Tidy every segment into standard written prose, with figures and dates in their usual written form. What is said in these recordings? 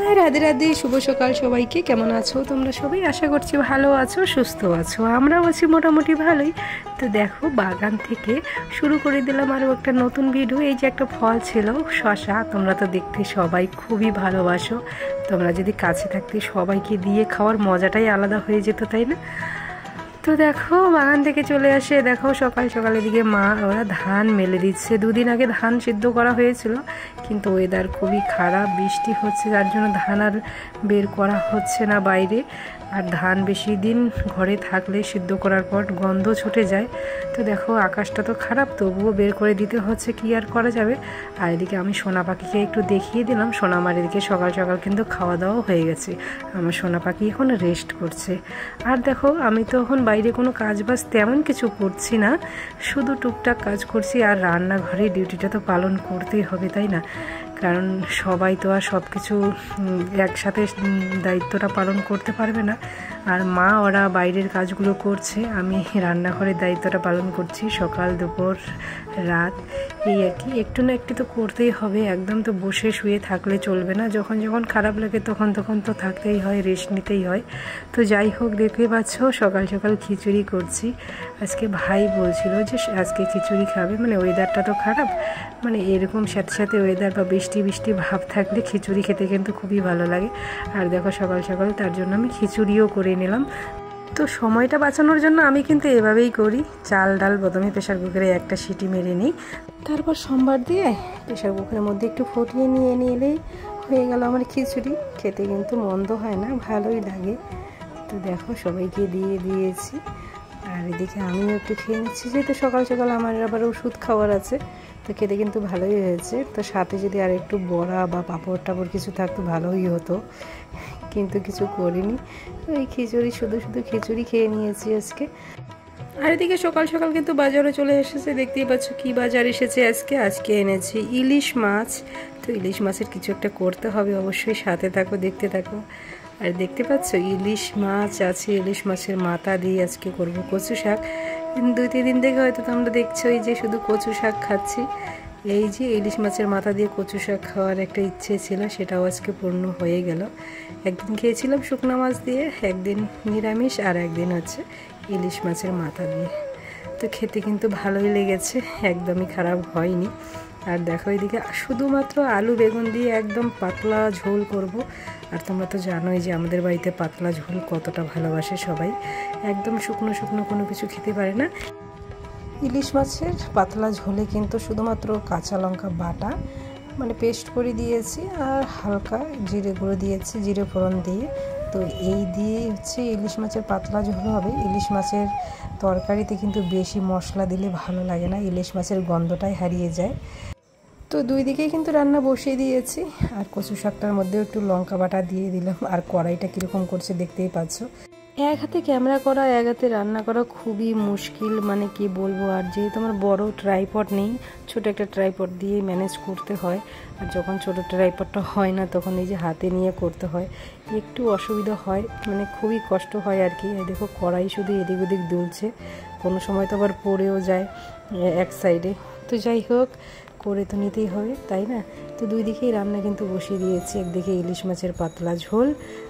High Radhe Radhe, শুভ সকাল সবাইকে। কেমন আছো তোমরা সবাই? আশা করছি ভালো আছো, সুস্থ আছো। আমরাও আছি মোটামুটি ভালোই। তো দেখো, বাগান থেকে শুরু করে দিলাম আরও একটা নতুন ভিডিও। এই যে একটা ফল ছিল শশা, তোমরা তো দেখতে সবাই খুবই ভালোবাসো। তোমরা যদি কাছে থাকতে সবাইকে দিয়ে খাওয়ার মজাটাই আলাদা হয়ে যেত, তাই না? তো দেখো, বাগান থেকে চলে আসে, দেখো সকাল সকালের দিকে মা ওরা ধান মেলে দিচ্ছে। দুদিন আগে ধান সিদ্ধ করা হয়েছিল, কিন্তু ওয়েদার খুবই খারাপ, বৃষ্টি হচ্ছে, যার জন্য ধান আর বের করা হচ্ছে না বাইরে। আর ধান বেশি দিন ঘরে থাকলে সিদ্ধ করার পর গন্ধ ছুটে যায়। তো দেখো, আকাশটা তো খারাপ, তবুও বের করে দিতে হচ্ছে, কি আর করা যাবে। আর এদিকে আমি সোনা পাখিকে একটু দেখিয়ে দিলাম। সোনা আমার এদিকে সকাল সকাল কিন্তু খাওয়া দাওয়া হয়ে গেছে। আমার সোনা পাখি এখন রেস্ট করছে। আর দেখো, আমি তো এখন বাইরে কোনো কাজ বাজ তেমন কিছু করছি না, শুধু টুকটাক কাজ করছি। আর রান্নাঘরে ডিউটিটা তো পালন করতেই হবে, তাই না? কারণ সবাই তো আর সব কিছু একসাথে দায়িত্বটা পালন করতে পারবে না। আর মা ওরা বাইরের কাজগুলো করছে, আমি রান্নাঘরের দায়িত্বটা পালন করছি। সকাল দুপুর রাত এই আর কি, একটু না একটু তো করতেই হবে। একদম তো বসে শুয়ে থাকলে চলবে না। যখন যখন খারাপ লাগে তখন তখন তো থাকতেই হয়, রেস্ট নিতেই হয়। তো যাই হোক, দেখতে পাচ্ছ সকাল সকাল খিচুড়ি করছি। আজকে ভাই বলছিল যে আজকে খিচুড়ি খাবে, মানে ওয়েদারটা তো খারাপ, মানে এরকম সাথে সাথে ওয়েদার বা বৃষ্টি বৃষ্টি ভাব থাকলে খিচুড়ি খেতে কিন্তু খুবই ভালো লাগে। আর দেখো, সকাল সকাল তার জন্য আমি খিচুড়িও করে নিলাম। তো সময়টা বাঁচানোর জন্য আমি কিন্তু এভাবেই করি। চাল ডাল প্রথমে প্রেশার কুকারে একটা সিটি মেরে নিই, তারপর সম্বার দিয়ে প্রেশার কুকারের মধ্যে একটু ফুটিয়ে নিয়ে নিলেই হয়ে গেল আমার খিচুড়ি। খেতে কিন্তু মন্দ হয় না, ভালোই লাগে। তো দেখো, সবাইকে দিয়ে দিয়েছি। আর এদিকে আমিও একটু খেয়ে নিচ্ছি, যেহেতু সকাল সকাল আমার আবার ওষুধ খাওয়ার আছে। তো খেতে কিন্তু ভালোই হয়েছে। তো সাথে যদি আর একটু বড়া বা পাঁপড় টাপড় কিছু থাকতো ভালোই হতো, কিন্তু কিছু করিনি। ওই খিচুড়ি, শুধু শুধু খিচুড়ি খেয়ে নিয়েছি আজকে। আর এদিকে সকাল সকাল কিন্তু বাজারে চলে এসেছে, দেখতেই পাচ্ছ কি বাজার এসেছে আজকে। আজকে এনেছি ইলিশ মাছ। তো ইলিশ মাছের কিছু একটা করতে হবে অবশ্যই, সাথে থাকো, দেখতে থাকো। আর দেখতে পাচ্ছ ইলিশ মাছ আছে, ইলিশ মাছের মাথা দিয়ে আজকে করব কচু শাক। 2-3 দিন থেকে হয়তো তোমরা দেখছো এই যে শুধু কচু শাক খাচ্ছি। এই যে ইলিশ মাছের মাথা দিয়ে কচু শাক খাওয়ার একটা ইচ্ছে ছিল, সেটাও আজকে পূর্ণ হয়ে গেল। একদিন খেয়েছিলাম শুকনো মাছ দিয়ে, একদিন নিরামিষ, আর একদিন হচ্ছে ইলিশ মাছের মাথা দিয়ে। তো খেতে কিন্তু ভালোই লেগেছে, একদমই খারাপ হয়নি। আর দেখো, এদিকে শুধুমাত্র আলু বেগুন দিয়ে একদম পাতলা ঝোল করব। আর তোমরা তো জানোই যে আমাদের বাড়িতে পাতলা ঝোল কতটা ভালোবাসে সবাই, একদম শুকনো শুকনো কোনো কিছু খেতে পারে না। ইলিশ মাছের পাতলা ঝোলে কিন্তু শুধুমাত্র কাঁচা লঙ্কা বাটা, মানে পেস্ট করে দিয়েছি, আর হালকা জিরে গুঁড়ো দিয়েছি, জিরে ফোড়ন দিয়ে। তো এই দিয়ে হচ্ছে ইলিশ মাছের পাতলা ঝোল হবে। ইলিশ মাছের তরকারিতে কিন্তু বেশি মশলা দিলে ভালো লাগে না, ইলিশ মাছের গন্ধটাই হারিয়ে যায়। তো দুই দিকেই কিন্তু রান্না বসিয়ে দিয়েছি। আর কচু শাকটার মধ্যেও একটু লঙ্কা বাটা দিয়ে দিলাম। আর কড়াইটা কীরকম করছে দেখতেই পাচ্ছ। এক হাতে ক্যামেরা করা, এক হাতে রান্না করা খুবই মুশকিল, মানে কি বলবো। আর যেহেতু আমার বড় ট্রাইপড নেই, ছোট একটা ট্রাইপড দিয়ে ম্যানেজ করতে হয়। আর যখন ছোট ট্রাইপডটা হয় না, তখন এই যে হাতে নিয়ে করতে হয়, একটু অসুবিধা হয়, মানে খুবই কষ্ট হয় আর কি। দেখো, কড়াই শুধু এদিক ওদিক দুলছে, কোনো সময় তো আবার পড়েও যায় এক সাইডে। তো যাই হোক, করে তো নিতেই হবে, তাই না? তো দুই দিকেই রান্না কিন্তু বসিয়ে দিয়েছি, একদিকে ইলিশ মাছের পাতলা ঝোল,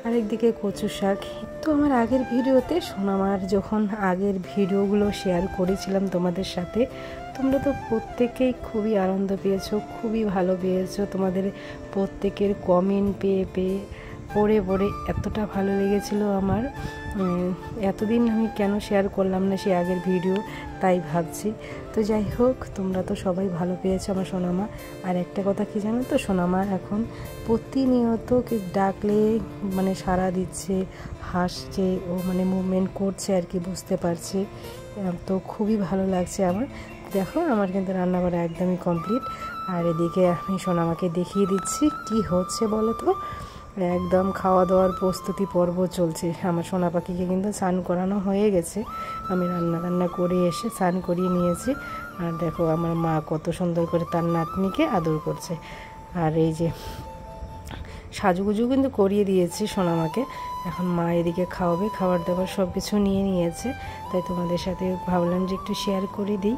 আর একদিকে কচু শাক। তো আমার আগের ভিডিওতে সোনামার যখন আগের ভিডিওগুলো শেয়ার করেছিলাম তোমাদের সাথে, তোমরা তো প্রত্যেকেই খুবই আনন্দ পেয়েছো, খুবই ভালো পেয়েছো। তোমাদের প্রত্যেকের কমেন্ট পেয়ে পেয়ে পড়ে পড়ে এতটা ভালো লেগেছিলো আমার। এতদিন আমি কেন শেয়ার করলাম না সে আগের ভিডিও, তাই ভাবছি। তো যাই হোক, তোমরা তো সবাই ভালো পেয়েছো আমার সোনামা। আর একটা কথা কি জানো তো, সোনামা এখন প্রতিনিয়ত ডাকলে মানে সাড়া দিচ্ছে, হাসছে, ও মানে মুভমেন্ট করছে আর কি, বুঝতে পারছি। তো খুবই ভালো লাগছে আমার। দেখো, আমার কিন্তু রান্নাবাড়া একদমই কমপ্লিট। আর এদিকে আমি সোনামাকে দেখিয়ে দিচ্ছি কি হচ্ছে বলো তো। একদম খাওয়া দাওয়ার প্রস্তুতি পর্ব চলছে। আমার সোনা পাখিকে কিন্তু স্নান করানো হয়ে গেছে, আমি রান্না করে এসে স্নান করিয়ে নিয়েছি। আর দেখো, আমার মা কত সুন্দর করে তার নাতনিকে আদর করছে। আর এই যে সাজুগুজু কিন্তু করিয়ে দিয়েছি সোনামাকে। এখন মা এদিকে খাওয়াবে, খাবার দাবার সব কিছু নিয়ে নিয়েছে, তাই তোমাদের সাথে ভাবলাম যে একটু শেয়ার করে দিই।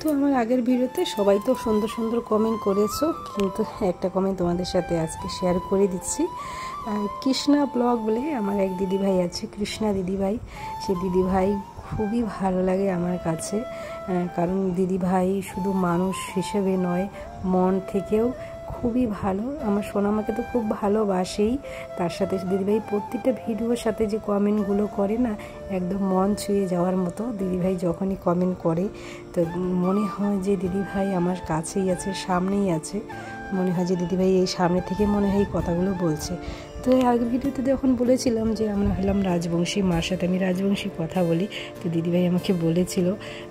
তো আমার আগের ভিডিওতে সবাই তো সুন্দর সুন্দর কমেন্ট করেছো, কিন্তু একটা কমেন্ট তোমাদের সাথে আজকে শেয়ার করে দিচ্ছি। কৃষ্ণা ব্লগ বলে আমার এক দিদিভাই আছে, কৃষ্ণা দিদিভাই। সে দিদিভাই খুবই ভালো লাগে আমার কাছে, কারণ দিদিভাই শুধু মানুষ হিসেবে নয়, মন থেকেও খুবই ভালো। আমার সোনামাকে তো খুব ভালোবাসেই, তার সাথে দিদিভাই প্রত্যেকটা ভিডিওর সাথে যে কমেন্টগুলো করে না, একদম মন ছুঁয়ে যাওয়ার মতো। দিদিভাই যখনই কমেন্ট করে তো মনে হয় যে দিদিভাই আমার কাছেই আছে, সামনেই আছে। মনে হয় যে দিদিভাই এই সামনে থেকে মনে হয় এই কথাগুলো বলছে। তো এই আগের ভিডিওতে যখন বলেছিলাম যে আমরা হলাম রাজবংশী, মার সাথে আমি রাজবংশী কথা বলি, তো দিদিভাই আমাকে বলেছিল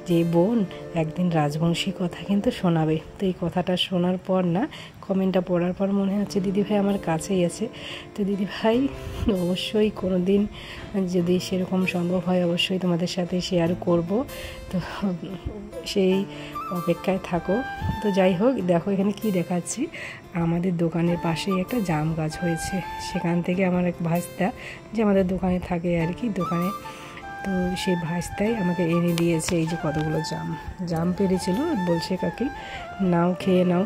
যে বোন একদিন রাজবংশী কথা কিন্তু শোনাবে। তো এই কথাটা শোনার পর না, কমেন্টটা পড়ার পর মনে হচ্ছে দিদিভাই আমার কাছেই আছে। তো দিদিভাই অবশ্যই কোনো দিন যদি সেরকম সম্ভব হয় অবশ্যই তোমাদের সাথে শেয়ার করব। তো সেই অপেক্ষায় থাকো। তো যাই হোক, দেখো এখানে কি দেখাচ্ছি, আমাদের দোকানের পাশেই একটা জাম গাছ হয়েছে। সেখান থেকে আমার এক ভাস্তা, যে আমাদের দোকানে থাকে আর কি, দোকানে, তো সেই ভাস্তাই আমাকে এনে দিয়েছে এই যে কতগুলো জাম পেরেছিল, বলছে কাকি নাও, খেয়ে নাও।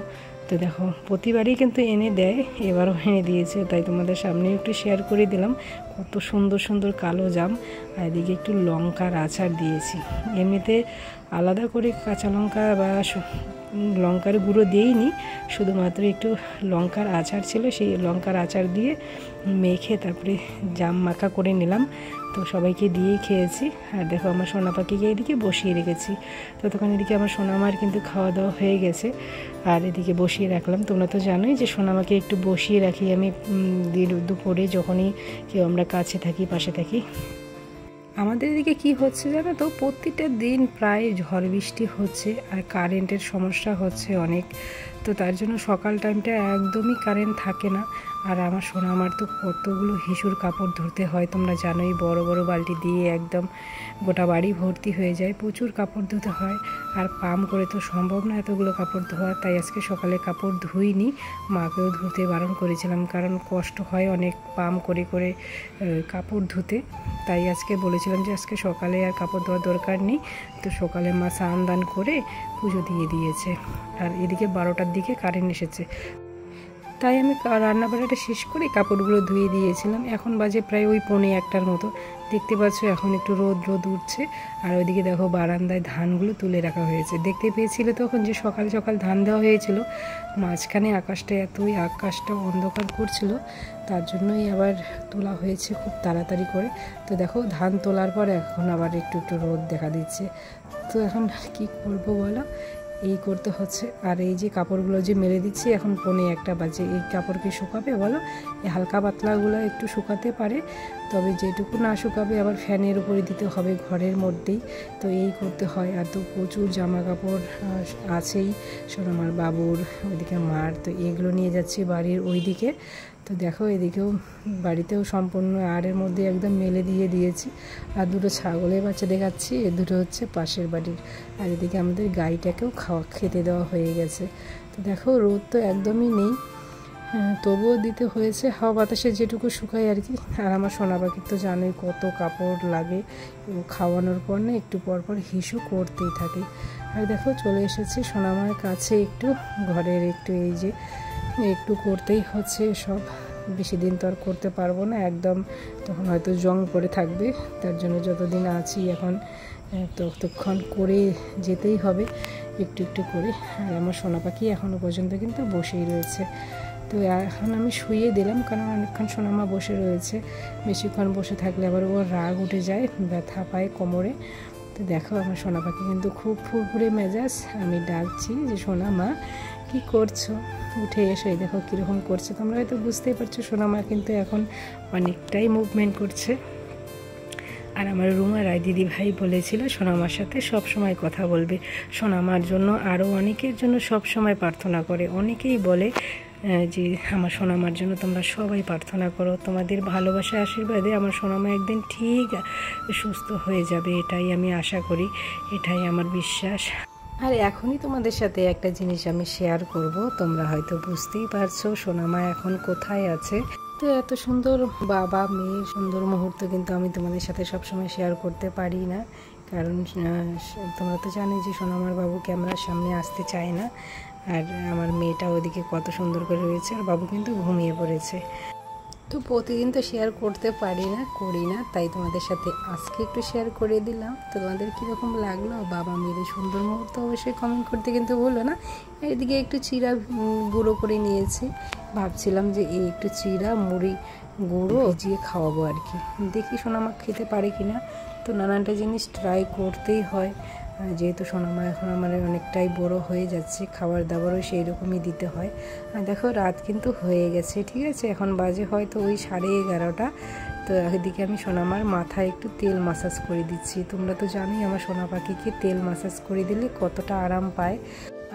তো দেখো প্রতিবারই কিন্তু এনে দেয়, এবারও এনে দিয়েছে, তাই তোমাদের সামনে একটু শেয়ার করে দিলাম। কত সুন্দর সুন্দর কালো জাম, আর এদিকে একটু লঙ্কার আচার দিয়েছি। এমনিতে আলাদা করে কাঁচা লঙ্কা বা লঙ্কার গুঁড়ো দিইনি, শুধুমাত্র একটু লঙ্কার আচার ছিল, সেই লঙ্কার আচার দিয়ে মেখে তারপরে জাম মাখা করে নিলাম। তো সবাইকে দিয়েই খেয়েছি। আর দেখো আমার সোনা পাখিকে এদিকে বসিয়ে রেখেছি। ততক্ষণ এদিকে আমার সোনামার কিন্তু খাওয়া দাওয়া হয়ে গেছে, আর এদিকে বসিয়ে রাখলাম। তোমরা তো জানোই যে সোনামাকে একটু বসিয়ে রাখি আমি দুপুরে, যখনই কেউ আমরা কাছে থাকি, পাশে থাকি। আমাদের এদিকে কি হচ্ছে জানো তো, প্রতিটা দিন প্রায় ঝড় বৃষ্টি হচ্ছে, আর কারেন্টের সমস্যা হচ্ছে অনেক। তো তার জন্য সকাল টাইমটা একদমই কারেন্ট থাকে না। আর আমার সোনামার তো কতগুলো হিসুর কাপড় ধরতে হয়, তোমরা জানোই, বড় বড় বালতি দিয়ে একদম গোটা বাড়ি ভর্তি হয়ে যায়, প্রচুর কাপড় ধুতে হয়। আর পাম করে তো সম্ভব না এতগুলো কাপড় ধোয়া, তাই আজকে সকালে কাপড় ধুইনি, মাকেও ধুতে বারণ করেছিলাম, কারণ কষ্ট হয় অনেক পাম করে করে কাপড় ধুতে। তাই আজকে বলেছিলাম যে আজকে সকালে আর কাপড় ধোয়ার দরকার নেই। তো সকালে মা স্নান দান করে পুজো দিয়ে দিয়েছে। আর এদিকে 12টার দিকে কারেন্ট এসেছে, তাই আমি রান্নাবাড়াটা শেষ করে কাপড়গুলো ধুয়ে দিয়েছিলাম। এখন বাজে প্রায় ওই 1:45টার মতো। দেখতে পাচ্ছ এখন একটু রোদ উঠছে। আর ওইদিকে দেখো বারান্দায় ধানগুলো তুলে রাখা হয়েছে। দেখতে পেয়েছিলে তখন যে সকাল সকাল ধান দেওয়া হয়েছিল, মাঝখানে আকাশটা অন্ধকার করছিল, তার জন্যই আবার তোলা হয়েছে খুব তাড়াতাড়ি করে। তো দেখো ধান তোলার পর এখন আবার একটু রোদ দেখা দিচ্ছে। তো এখন কি করবো বলো, এই করতে হচ্ছে। আর এই যে কাপড়গুলো যে মেলে দিচ্ছি, এখন 1:45 বাজে, এই কাপড় কি শুকাবে বলো? এই হালকা পাতলাগুলো একটু শুকাতে পারে, তবে যেটুকু না শুকাবে আবার ফ্যানের উপরে দিতে হবে ঘরের মধ্যেই। তো এই করতে হয়। আর তো প্রচুর জামা কাপড় আছেই, সোনামার, বাবুর, ওইদিকে মার। তো এগুলো নিয়ে যাচ্ছি বাড়ির ওইদিকে। তো দেখো এদিকেও বাড়িতেও সম্পূর্ণ আড়ের মধ্যে একদম মেলে দিয়েছি। আর দুটো ছাগলের বাচ্চা দেখাচ্ছি, এ দুটো হচ্ছে পাশের বাড়ির। আর এদিকে আমাদের গাইটাকেও খেতে দেওয়া হয়ে গেছে। তো দেখো রোদ তো একদমই নেই, তবুও দিতে হয়েছে, হাওয়া বাতাসে যেটুকু শুকায় আর কি। আর আমার সোনা পাখির তো জানোই কত কাপড় লাগে, খাওয়ানোর পর না একটু পর পর হিসু করতেই থাকে। আর দেখো চলে এসেছি সোনামার কাছে, একটু ঘরের একটু এই যে একটু করতেই হচ্ছে সব। বেশি দিন তো আর করতে পারবো না, একদম তখন হয়তো জং পড়ে থাকবে। তার জন্য যতদিন আছি এখন ততক্ষণ করে যেতেই হবে, একটু একটু করে। আর আমার সোনা পাখি এখনও পর্যন্ত কিন্তু বসেই রয়েছে। তো এখন আমি শুইয়ে দিলাম, কারণ অনেকক্ষণ সোনামা বসে রয়েছে, বেশিক্ষণ বসে থাকলে আবার ওর রাগ উঠে যায়, ব্যথা পায় কোমরে। তো দেখো আমার সোনা পাখি কিন্তু খুব ফুরফুরে মেজাজ। আমি ডাকছি যে সোনামা কি করছো, উঠে এসো। এই দেখো কীরকম করছে, তোমরা হয়তো বুঝতেই পারছো। সোনামা কিন্তু এখন অনেকটাই মুভমেন্ট করছে। আর আমার রুমা রায় দিদি ভাই বলেছিল সোনামার সাথে সব সময় কথা বলবে, সোনামার জন্য আরও অনেকের জন্য সব সময় প্রার্থনা করে। অনেকেই বলে যে আমার সোনামার জন্য তোমরা সবাই প্রার্থনা করো, তোমাদের ভালোবাসা আশীর্বাদে আমার সোনামা একদিন ঠিক সুস্থ হয়ে যাবে, এটাই আমি আশা করি, এটাই আমার বিশ্বাস। আর এখনই তোমাদের সাথে একটা জিনিস আমি শেয়ার করব, তোমরা হয়তো বুঝতেই পারছো সোনামা এখন কোথায় আছে। তো এত সুন্দর বাবা মেয়ে সুন্দর মুহূর্ত কিন্তু আমি তোমাদের সাথে সবসময় শেয়ার করতে পারি না, কারণ তোমরা তো জানোই যে সোনামার বাবু ক্যামেরার সামনে আসতে চায় না। আর আমার মেয়েটা ওদিকে কত সুন্দর করে রয়েছে, আর বাবু কিন্তু ঘুমিয়ে পড়েছে। তো প্রতিদিন তো শেয়ার করতে করি না, তাই তোমাদের সাথে আজকে একটু শেয়ার করে দিলাম। তো তোমাদের কীরকম লাগলো বাবা মেয়ের সুন্দর মুহূর্ত অবশ্যই কমেন্ট করতে কিন্তু ভুলো না। এদিকে একটু চিড়া গুঁড়ো করে নিয়েছি, ভাবছিলাম যে এই একটু চিড়া মুড়ি গুঁড়ো ভিজিয়ে খাওয়াবো আর কি, দেখি সোনামা খেতে পারে কিনা। তো নানানটা জিনিস ট্রাই করতেই হয়, যেহেতু সোনামা এখন আমার অনেকটাই বড় হয়ে যাচ্ছে, খাবার দাবারও সেই রকমই দিতে হয়। আর দেখো রাত কিন্তু হয়ে গেছে, ঠিক আছে, এখন বাজে হয়তো ওই 11:30। তো এদিকে আমি সোনামার মাথায় একটু তেল মাসাজ করে দিচ্ছি। তোমরা তো জানোই আমার সোনা পাখিকে তেল মাসাজ করে দিলে কতটা আরাম পায়।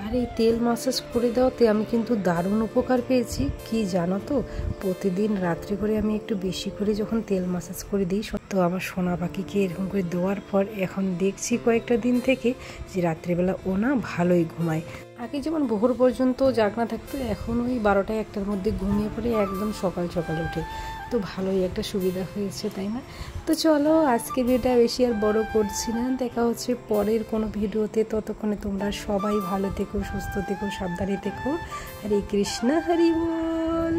আর এই তেল মাসাজ করে দেওয়াতে আমি কিন্তু দারুণ উপকার পেয়েছি। কি জানো তো, প্রতিদিন রাত্রে করে আমি একটু বেশি করে যখন তেল মাসাজ করে দিই, তো আমার সোনা পাখিকে এরকম করে দেওয়ার পর এখন দেখছি কয়েকটা দিন থেকে যে রাত্রিবেলা ও না ভালোই ঘুমায়। আগে যেমন ভোর পর্যন্ত জাগনা থাকতো, এখন ওই 12টা-1টার মধ্যে ঘুমিয়ে পড়ে একদম সকাল সকাল ওঠে। তো ভালোই একটা সুবিধা হয়েছে, তাই না? তো চলো আজকে ভিডিওটা বেশি আর বড় করছি না, দেখা হচ্ছে পরের কোনো ভিডিওতে। ততক্ষণে তোমরা সবাই ভালো থেকো, সুস্থ থেকো, সাবধানে থেকো। হরে কৃষ্ণ, হরি বল।